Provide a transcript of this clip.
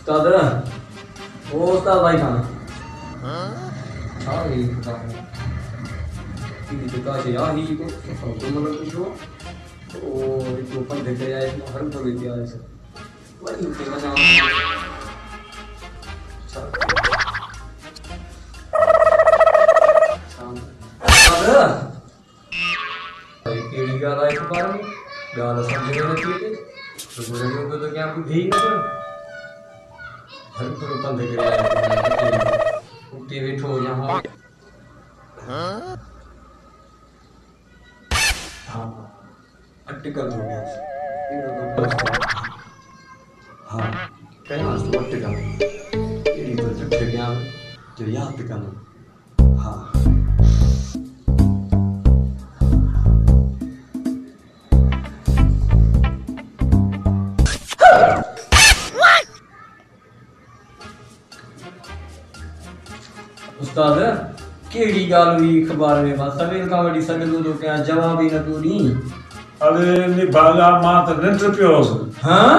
उस्ताद वो उस्ताद भाई खाना हाँ यही पता है कि तो का से यार ही को मतलब कुछ हो तो एक ऊपर देखे जाए हर को लेके आए सर वही उनके का नाम उस्ताद भाई केड़ी का लाइक पर गाना समझने लगती है तो बुजुर्गों को तो क्या कुछ भी नहीं हर तो ऊपर देखे जाए उठे बैठो यहाँ हाँ अट्टिकल हो गया हाँ कहना तो अट्टिकल ये तो चुट्टे क्या जो याद करना हाँ उस्ताद केड़ी गाल हुई अखबार में बस सवेर का वडी सगलो तो क्या जवाब ही न तू दी अरे नि भागा मां त निंड पियो हाँ